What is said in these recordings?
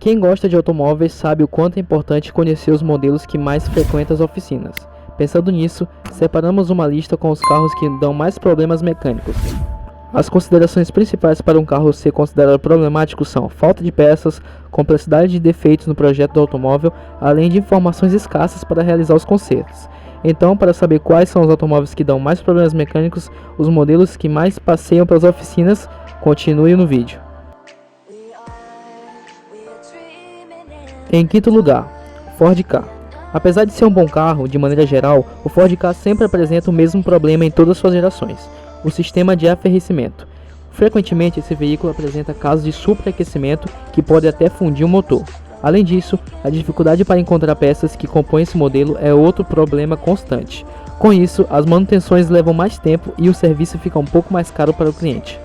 Quem gosta de automóveis sabe o quanto é importante conhecer os modelos que mais frequentam as oficinas. Pensando nisso, separamos uma lista com os carros que dão mais problemas mecânicos. As considerações principais para um carro ser considerado problemático são falta de peças, complexidade de defeitos no projeto do automóvel, além de informações escassas para realizar os consertos. Então, para saber quais são os automóveis que dão mais problemas mecânicos, os modelos que mais passeiam pelas oficinas, continue no vídeo. Em quinto lugar, Ford Ka. Apesar de ser um bom carro, de maneira geral, o Ford Ka sempre apresenta o mesmo problema em todas suas gerações: o sistema de arrefecimento. Frequentemente, esse veículo apresenta casos de superaquecimento que pode até fundir o motor. Além disso, a dificuldade para encontrar peças que compõem esse modelo é outro problema constante. Com isso, as manutenções levam mais tempo e o serviço fica um pouco mais caro para o cliente.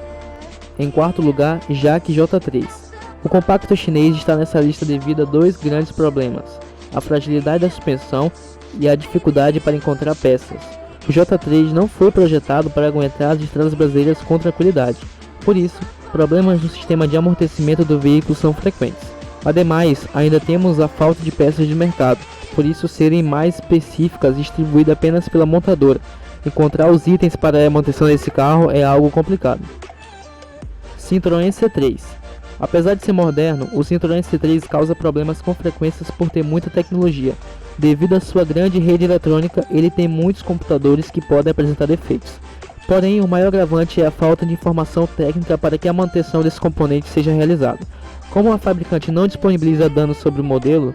Em quarto lugar, JAC J3. O compacto chinês está nessa lista devido a dois grandes problemas: a fragilidade da suspensão e a dificuldade para encontrar peças. O J3 não foi projetado para aguentar as estradas brasileiras com tranquilidade. Por isso, problemas no sistema de amortecimento do veículo são frequentes. Ademais, ainda temos a falta de peças de mercado, por isso serem mais específicas e distribuídas apenas pela montadora. Encontrar os itens para a manutenção desse carro é algo complicado. Citroën C3. Apesar de ser moderno, o Citroën C3 causa problemas com frequência por ter muita tecnologia. Devido à sua grande rede eletrônica, ele tem muitos computadores que podem apresentar defeitos. Porém, o maior agravante é a falta de informação técnica para que a manutenção desse componente seja realizada. Como a fabricante não disponibiliza dados sobre o modelo,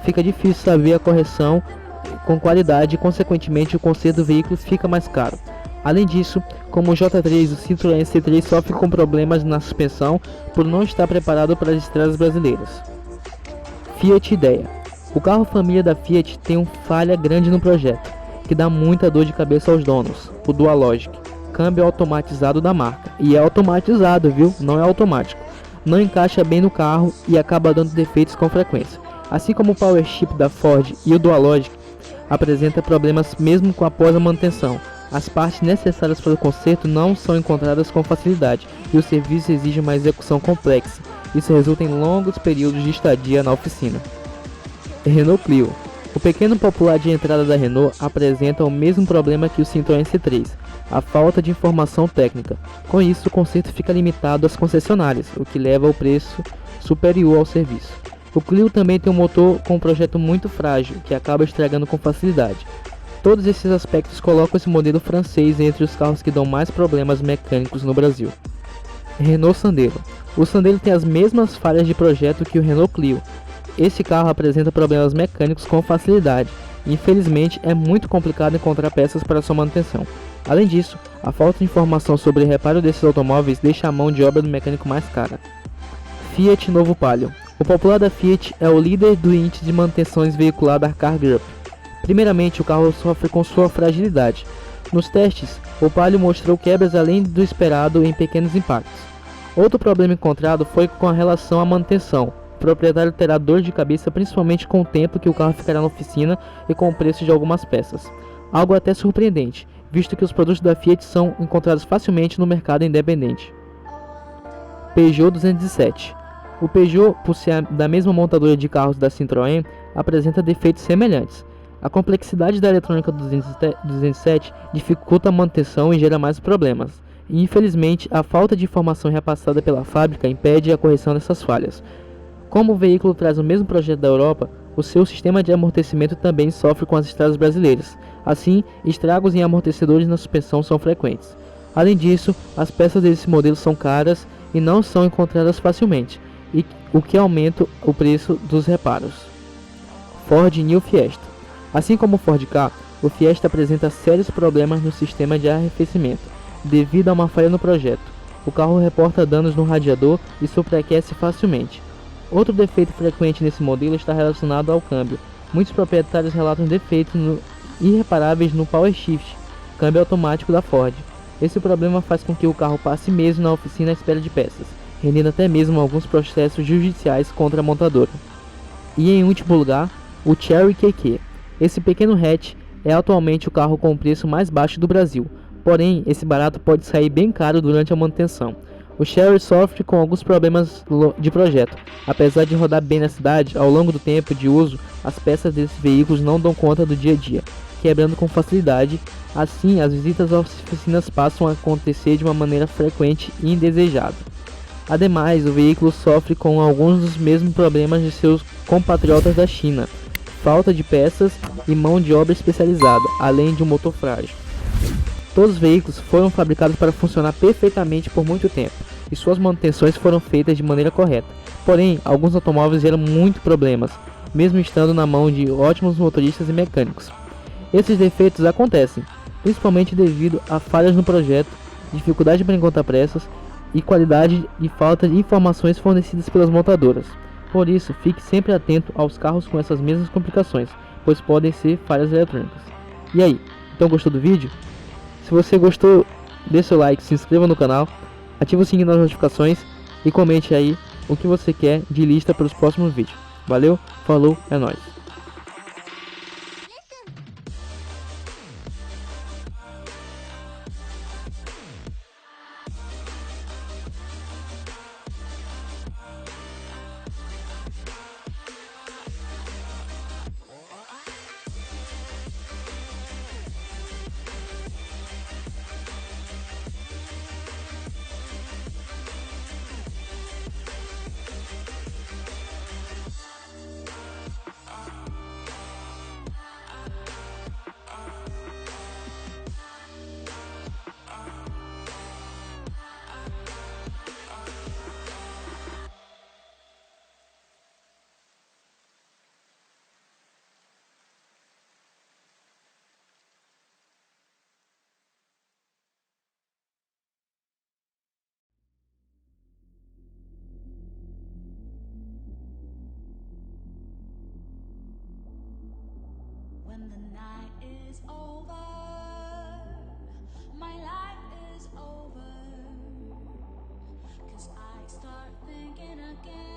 fica difícil saber a correção com qualidade e, consequentemente, o conserto do veículo fica mais caro. Além disso, como o J3, o Citroën C3 sofre com problemas na suspensão por não estar preparado para as estradas brasileiras. Fiat Idea. O carro família da Fiat tem uma falha grande no projeto, que dá muita dor de cabeça aos donos: o Dualogic, câmbio automatizado da marca. E é automatizado, viu? Não é automático. Não encaixa bem no carro e acaba dando defeitos com frequência. Assim como o Power Chip da Ford e o Dualogic apresenta problemas mesmo após a manutenção. As partes necessárias para o conserto não são encontradas com facilidade e o serviço exige uma execução complexa. Isso resulta em longos períodos de estadia na oficina. Renault Clio. O pequeno popular de entrada da Renault apresenta o mesmo problema que o Citroën C3, a falta de informação técnica. Com isso, o conserto fica limitado às concessionárias, o que leva ao preço superior ao serviço. O Clio também tem um motor com um projeto muito frágil, que acaba estragando com facilidade. Todos esses aspectos colocam esse modelo francês entre os carros que dão mais problemas mecânicos no Brasil. Renault Sandero. O Sandero tem as mesmas falhas de projeto que o Renault Clio. Esse carro apresenta problemas mecânicos com facilidade. Infelizmente, é muito complicado encontrar peças para sua manutenção. Além disso, a falta de informação sobre o reparo desses automóveis deixa a mão de obra do mecânico mais cara. Fiat Novo Palio. O popular da Fiat é o líder do índice de manutenções veicular da Car Group. Primeiramente, o carro sofre com sua fragilidade. Nos testes, o Palio mostrou quebras além do esperado em pequenos impactos. Outro problema encontrado foi com a relação à manutenção. O proprietário terá dor de cabeça principalmente com o tempo que o carro ficará na oficina e com o preço de algumas peças. Algo até surpreendente, visto que os produtos da Fiat são encontrados facilmente no mercado independente. Peugeot 207. O Peugeot, por ser da mesma montadora de carros da Citroën, apresenta defeitos semelhantes. A complexidade da eletrônica do 207 dificulta a manutenção e gera mais problemas. E, infelizmente, a falta de informação repassada pela fábrica impede a correção dessas falhas. Como o veículo traz o mesmo projeto da Europa, o seu sistema de amortecimento também sofre com as estradas brasileiras. Assim, estragos em amortecedores na suspensão são frequentes. Além disso, as peças desse modelo são caras e não são encontradas facilmente, o que aumenta o preço dos reparos. Ford New Fiesta. Assim como o Ford Ka, o Fiesta apresenta sérios problemas no sistema de arrefecimento, devido a uma falha no projeto. O carro reporta danos no radiador e superaquece facilmente. Outro defeito frequente nesse modelo está relacionado ao câmbio. Muitos proprietários relatam defeitos irreparáveis no Power Shift, câmbio automático da Ford. Esse problema faz com que o carro passe meses na oficina à espera de peças, rendendo até mesmo alguns processos judiciais contra a montadora. E em último lugar, o Chery QQ. Esse pequeno hatch é atualmente o carro com o preço mais baixo do Brasil, porém esse barato pode sair bem caro durante a manutenção. O Chery sofre com alguns problemas de projeto. Apesar de rodar bem na cidade, ao longo do tempo de uso, as peças desses veículos não dão conta do dia a dia, quebrando com facilidade. Assim, as visitas às oficinas passam a acontecer de uma maneira frequente e indesejada. Ademais, o veículo sofre com alguns dos mesmos problemas de seus compatriotas da China: falta de peças e mão de obra especializada, além de um motor frágil. Todos os veículos foram fabricados para funcionar perfeitamente por muito tempo, e suas manutenções foram feitas de maneira correta. Porém, alguns automóveis geram muitos problemas, mesmo estando na mão de ótimos motoristas e mecânicos. Esses defeitos acontecem, principalmente devido a falhas no projeto, dificuldade para encontrar peças e qualidade e falta de informações fornecidas pelas montadoras. Por isso, fique sempre atento aos carros com essas mesmas complicações, pois podem ser falhas eletrônicas. E aí, então gostou do vídeo? Se você gostou, dê seu like, se inscreva no canal, ative o sininho das notificações e comente aí o que você quer de lista para os próximos vídeos. Valeu, falou, é nóis! When the night is over, my life is over, 'cause I start thinking again.